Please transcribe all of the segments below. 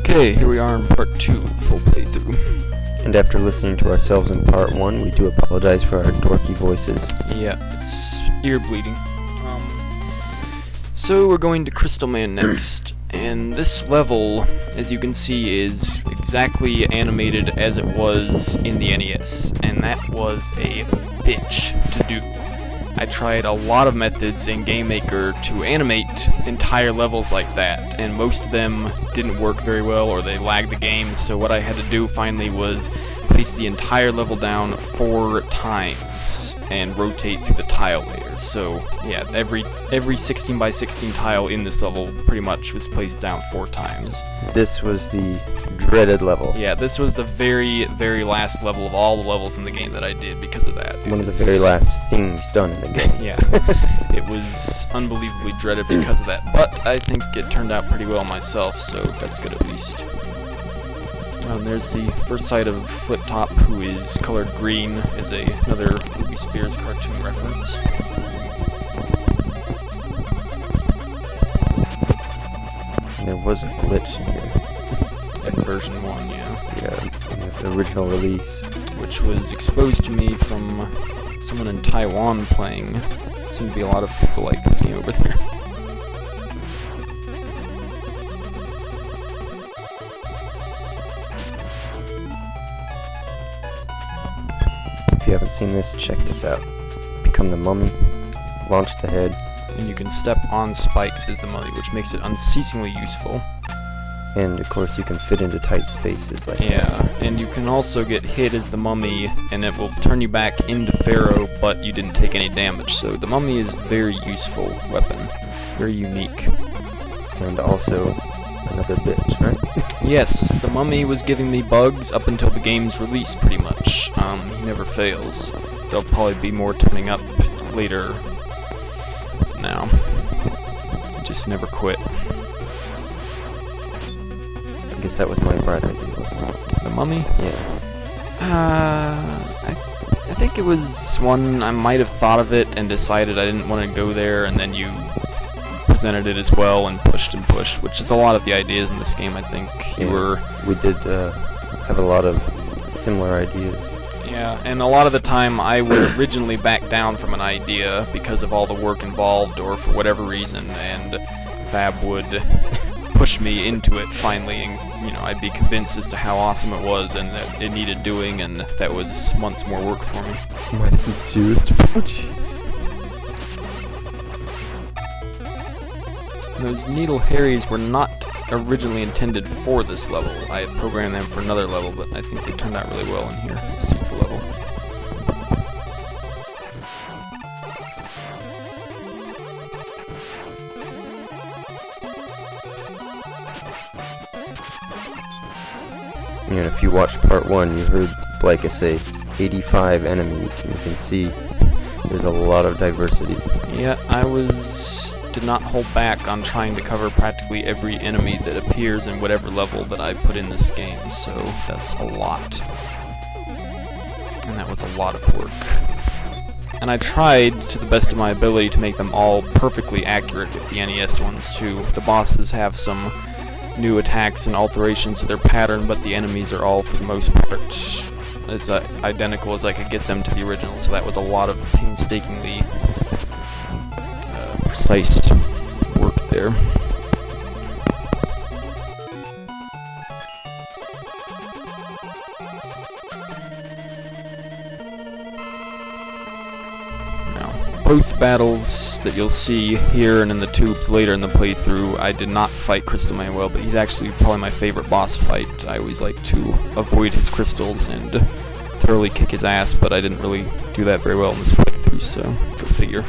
Okay, here we are in part 2, full playthrough. And after listening to ourselves in part 1, we do apologize for our dorky voices. Yeah, it's ear bleeding. So we're going to Crystal Man next, and this level, as you can see, is exactly animated as it was in the NES, and that was a bitch to do. I tried a lot of methods in Game Maker to animate entire levels like that, and most of them didn't work very well or they lagged the game, so what I had to do finally was place the entire level down 4 times and rotate through the tile layers. So yeah, every 16 by 16 tile in this level pretty much was placed down 4 times. This was the dreaded level. Yeah, this was the very, very last level of all the levels in the game that I did because of that. One of the very last things done in the game. Yeah, it was unbelievably dreaded because of that, but I think it turned out pretty well myself, so that's good at least. There's the first sight of Flip Top, who is colored green, as another Ruby Spears cartoon reference. And there was a glitch in here. In version 1, yeah. Yeah, in the original release. Which was exposed to me from someone in Taiwan playing. Seems to be a lot of people like this game over there. If you haven't seen this, check this out. Become the mummy, launch the head, and you can step on spikes as the mummy, which makes it unceasingly useful. And of course you can fit into tight spaces like that. And you can also get hit as the mummy, and it will turn you back into Pharaoh, but you didn't take any damage. So the mummy is a very useful weapon, very unique. And also another bitch, right? Yes, the mummy was giving me bugs up until the game's release, pretty much. He never fails. There'll probably be more turning up later. Now, he just never quit. I guess that was my bright idea, wasn't it? The mummy? Yeah. I think it was one I might have thought of it and decided I didn't want to go there, and then you presented it as well and pushed, which is a lot of the ideas in this game. I think we did have a lot of similar ideas. Yeah, and a lot of the time I would originally back down from an idea because of all the work involved or for whatever reason, and Fab would push me into it finally, and I'd be convinced as to how awesome it was and that it needed doing, and that was months more work for me. My sincerest apologies. Those needle Harrys were not originally intended for this level. I had programmed them for another level, but I think they turned out really well in here to suit the level. And if you watched part 1, you heard Blake say 85 enemies, and you can see there's a lot of diversity. Yeah, I did not hold back on trying to cover practically every enemy that appears in whatever level that I put in this game, so that's a lot. And that was a lot of work. And I tried, to the best of my ability, to make them all perfectly accurate with the NES ones, too. The bosses have some new attacks and alterations to their pattern, but the enemies are all, for the most part, as identical as I could get them to the original, so that was a lot of painstakingly precise work there. Now, both battles that you'll see here and in the tubes later in the playthrough, I did not fight Crystal Man well, but he's actually probably my favorite boss fight. I always like to avoid his crystals and thoroughly kick his ass, but I didn't really do that very well in this playthrough, so go figure.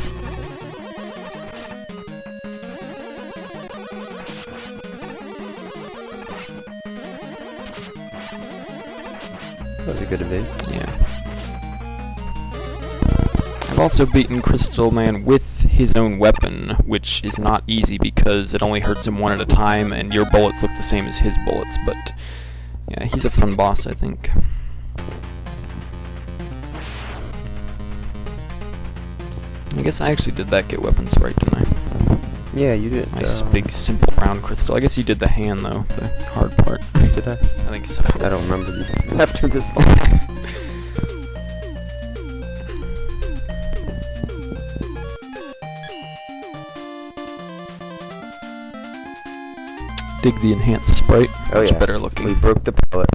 That was a good event. Yeah. I've also beaten Crystal Man with his own weapon, which is not easy because it only hurts him one at a time, and your bullets look the same as his bullets, but yeah, he's a fun boss, I think. I guess I actually did that get weapons right, didn't I? Yeah, you did. Nice big simple round crystal. I guess you did the hand though, the hard part. Did I? I think so. I don't remember after this long. Dig the enhanced sprite. Oh Much yeah. better looking. We broke the palette.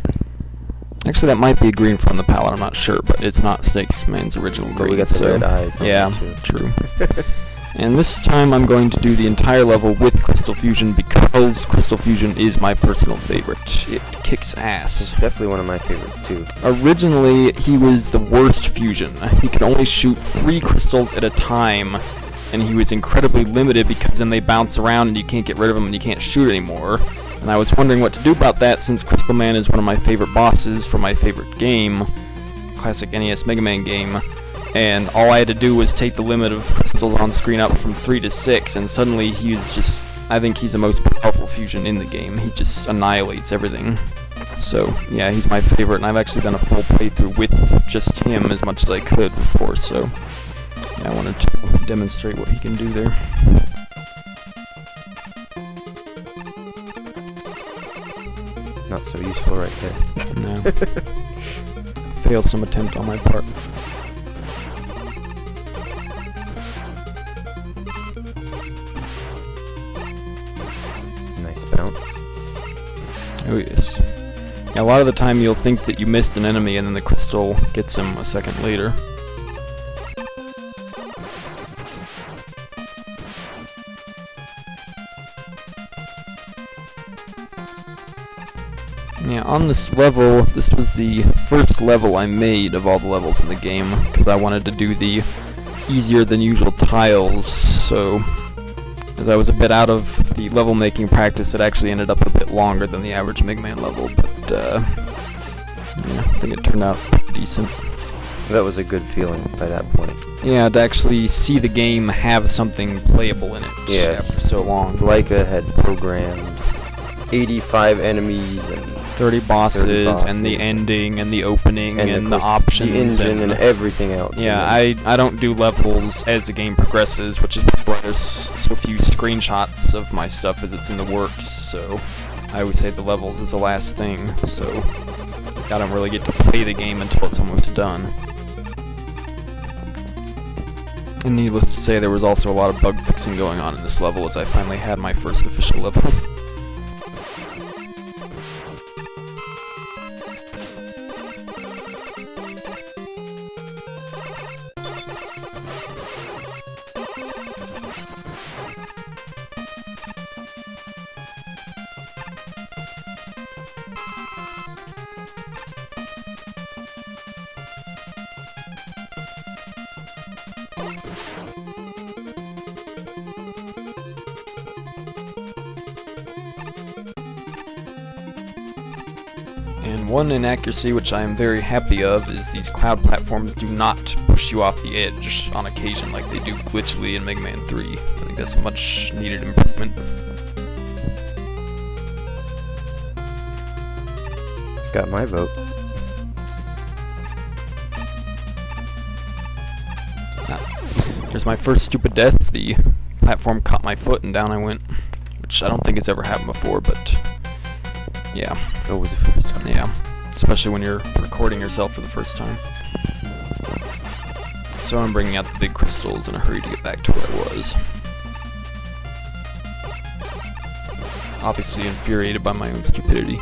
Actually, that might be a green from the palette. I'm not sure, but it's not Snakes Man's original But green. we got the so red eyes. On yeah, it too. true. And this time I'm going to do the entire level with Crystal Fusion because Crystal Fusion is my personal favorite. It kicks ass. It's definitely one of my favorites too. Originally, he was the worst fusion. He could only shoot 3 crystals at a time, and he was incredibly limited because then they bounce around and you can't get rid of them and you can't shoot anymore. And I was wondering what to do about that since Crystal Man is one of my favorite bosses for my favorite game, classic NES Mega Man game. And all I had to do was take the limit of crystals on screen up from 3 to 6, and suddenly he's just, I think he's the most powerful fusion in the game. He just annihilates everything. So, yeah, he's my favorite, and I've actually done a full playthrough with just him as much as I could before, so yeah, I wanted to demonstrate what he can do there. Not so useful right there. No. Failed some attempt on my part. Nice bounce. Oh yes. Yeah, a lot of the time you'll think that you missed an enemy and then the crystal gets him a second later. Yeah, on this level, this was the first level I made of all the levels in the game, because I wanted to do the easier than usual tiles, so as I was a bit out of the level making practice, it actually ended up a bit longer than the average Mega Man level, but yeah, I think it turned out pretty decent. That was a good feeling by that point. Yeah, to actually see the game have something playable in it after so long. Laika had programmed 85 enemies and 30 bosses, and the ending, and the opening, and the options, the engine, and everything else. Yeah, I don't do levels as the game progresses, which is why there's so few screenshots of my stuff as it's in the works, so I always say the levels is the last thing, so I don't really get to play the game until it's almost done. And needless to say, there was also a lot of bug fixing going on in this level as I finally had my first official level. And one inaccuracy which I am very happy of is these cloud platforms do not push you off the edge on occasion like they do glitchily in Mega Man 3. I think that's a much needed improvement. It's got my vote. There's my first stupid death. The platform caught my foot and down I went, which I don't think has ever happened before, but yeah. It's always the first time. Yeah, especially when you're recording yourself for the first time. So I'm bringing out the big crystals in a hurry to get back to where I was. Obviously infuriated by my own stupidity.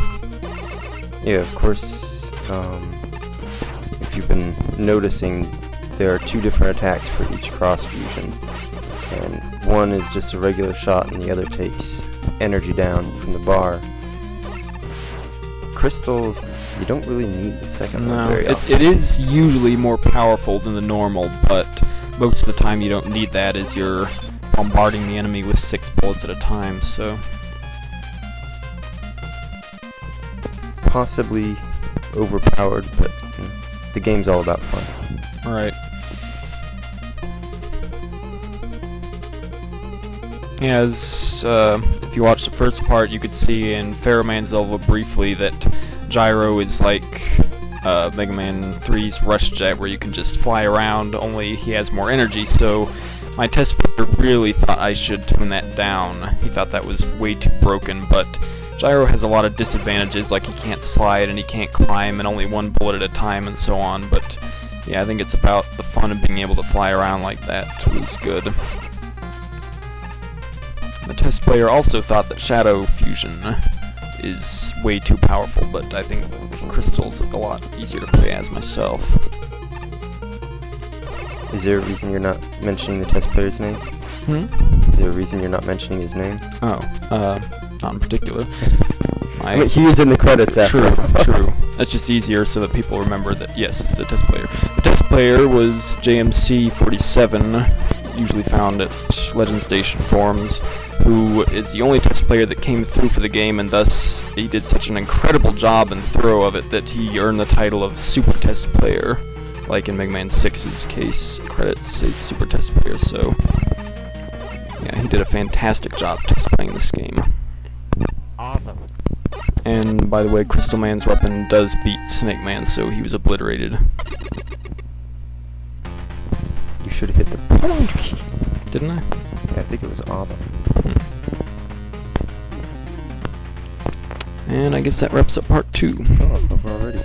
Yeah, of course, if you've been noticing, there are 2 different attacks for each cross fusion. And one is just a regular shot and the other takes energy down from the bar. Crystal, you don't really need the second one very often. It is usually more powerful than the normal, but most of the time you don't need that as you're bombarding the enemy with 6 bullets at a time, so... Possibly overpowered, but the game's all about fun. Right. Yeah, as if you watch the first part, you could see in Pharaoh Man's level briefly that Gyro is like Mega Man 3's Rush Jet, where you can just fly around, only he has more energy, so my test really thought I should tone that down. He thought that was way too broken, but Gyro has a lot of disadvantages, like he can't slide and he can't climb and only one bullet at a time and so on, but yeah, I think it's about the fun of being able to fly around like that was good. The test player also thought that Shadow Fusion is way too powerful, but I think Crystal's a lot easier to play as myself. Is there a reason you're not mentioning the test player's name? Is there a reason you're not mentioning his name? Oh, not in particular. I mean, he is in the credits after. True. That's just easier so that people remember that, yes, it's the test player. The test player was JMC47, usually found at Legend Station forums, who is the only test player that came through for the game, and thus he did such an incredible job and throw of it that he earned the title of Super Test Player. Like in Mega Man 6's case, credits say Super Test Player, so yeah, he did a fantastic job test playing this game. Awesome. And by the way, Crystal Man's weapon does beat Snake Man, so he was obliterated. You should have hit the pound key. Didn't I? Yeah, I think it was awesome. And I guess that wraps up part 2. Oh, over already.